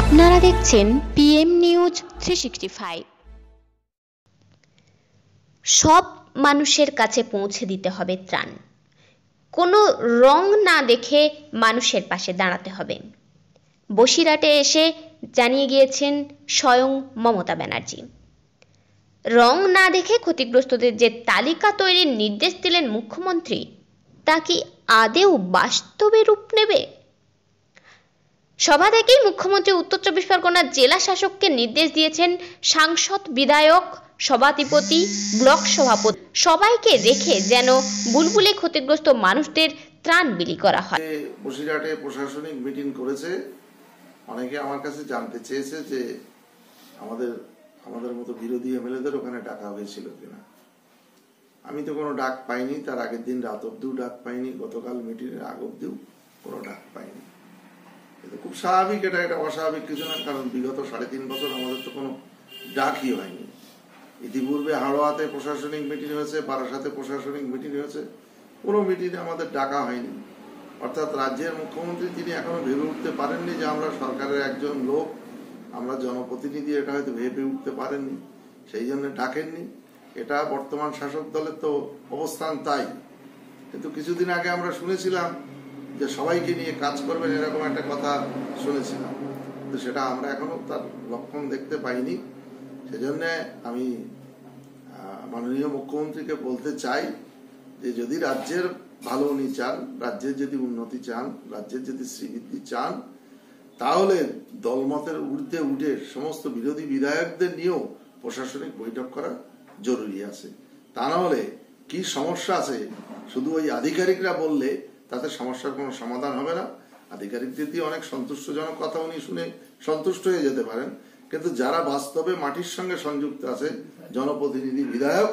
আপনারা দেখছেন PM news 365। সব মানুষের কাছে পৌঁছে দিতে হবে ত্রাণ। কোনো রং না দেখে মানুষের পাশে দাঁড়াতে হবে। বসিরহাটে এসে জানিয়ে গিয়েছেন স্বয়ং মমতা ব্যানার্জি। রং না দেখে ক্ষতিগ্রস্তদের যে তালিকা তৈরির নির্দেশ দিলেন মুখ্যমন্ত্রী, তা কি আদেও বাস্তবে রূপ নেবে? সভা থেকেই মুখ্যমন্ত্রী উত্তর চব্বিশ পরগনার জেলা শাসককে নির্দেশ দিয়েছেন সাংসদ, বিধায়ক, সভাধিপতি, ব্লক সভাপতি সবাইকে রেখে যেন বুলবুলে ক্ষতিগ্রস্ত মানুষদের ত্রাণ বিলি করা হয়। বসিরহাটে প্রশাসনিক মিটিং করেছে। অনেকে আমার কাছে জানতে চেয়েছে যে আমাদের মতো বিরোধী এমএলএদের ওখানে ডাকা হয়েছিল কিনা। আমি তো কোনো ডাক পাইনি। তার আগের দিন রাত অব্দিও ডাক পাইনি, গতকাল মিটিংয়ের আগ অব্দিও কোনো ডাক পাইনি। এটা খুব স্বাভাবিক, এটা অস্বাভাবিক কিছু না, কারণ বিগত 3.5 বছর আমাদের তো কোনো ডাকই হয়নি। ইতিপূর্বে হাড়োয়াতে প্রশাসনিক মিটিং হয়েছে, বারাসাতে প্রশাসনিক মিটিং হয়েছে, কোনো মিটিংয়ে আমাদের ডাকা হয়নি। অর্থাৎ রাজ্যের মুখ্যমন্ত্রী তিনি এখনো ভেবে উঠতে পারেননি যে আমরা সরকারের একজন লোক, আমরা জনপ্রতিনিধি, এটা হয়তো ভেবে উঠতে পারেননি, সেই জন্য ডাকেননি। এটা বর্তমান শাসক দলের তো অবস্থান তাই। কিন্তু কিছুদিন আগে আমরা শুনেছিলাম যে সবাইকে নিয়ে কাজ করবেন, এরকম একটা কথা শুনেছিলাম, কিন্তু সেটা আমরা এখনো তার লক্ষণ দেখতে পাইনি। সেজন্য আমি মাননীয় মুখ্যমন্ত্রীকে বলতে চাই যে যদি রাজ্যের ভালো উনি চান, রাজ্যের যদি উন্নতি চান, রাজ্যের যদি শ্রীবৃদ্ধি চান, তাহলে দলমতের ঊর্ধ্বে উঠে সমস্ত বিরোধী বিধায়কদের নিয়েও প্রশাসনিক বৈঠক করা জরুরি আছে। তা না হলে কি সমস্যা আছে শুধু ওই আধিকারিকরা বললে তাতে সমস্যার কোনো সমাধান হবে না। আধিকারিকদের দিয়ে অনেক সন্তুষ্টজনক কথা উনি শুনে সন্তুষ্ট হয়ে যেতে পারেন, কিন্তু যারা বাস্তবে মাটির সঙ্গে সংযুক্ত আছে, জনপ্রতিনিধি, বিধায়ক,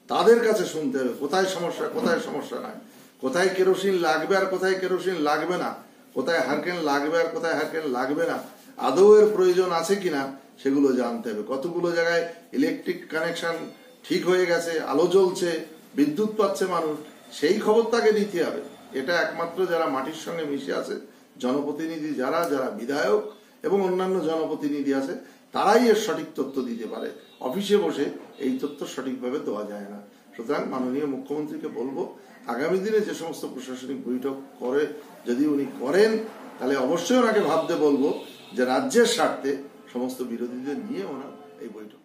তাদের কাছে শুনতে হবে কোথায় সমস্যা, কোথায় সমস্যা নাই, কোথায় কেরোসিন লাগবে আর কোথায় কেরোসিন লাগবে না, কোথায় হারকেন লাগবে আর কোথায় হারকেন লাগবে না, আদৌ এর প্রয়োজন আছে কিনা সেগুলো জানতে হবে। কতগুলো জায়গায় ইলেকট্রিক কানেকশন ঠিক হয়ে গেছে, আলো জ্বলছে, বিদ্যুৎ পাচ্ছে মানুষ, সেই খবর তাকে নিতে হবে। এটা একমাত্র যারা মাটির সঙ্গে মিশে আছে, জনপ্রতিনিধি যারা বিধায়ক এবং অন্যান্য জনপ্রতিনিধি আছে, তারাই এর সঠিক তথ্য দিতে পারে। অফিসে বসে এই তথ্য সঠিকভাবে দেওয়া যায় না। সুতরাং মাননীয় মুখ্যমন্ত্রীকে বলবো, আগামী দিনে যে সমস্ত প্রশাসনিক বৈঠক করে যদি উনি করেন, তাহলে অবশ্যই ওনাকে ভাবতে বলবো যে রাজ্যের স্বার্থে সমস্ত বিরোধীদের নিয়ে ওনার এই বৈঠক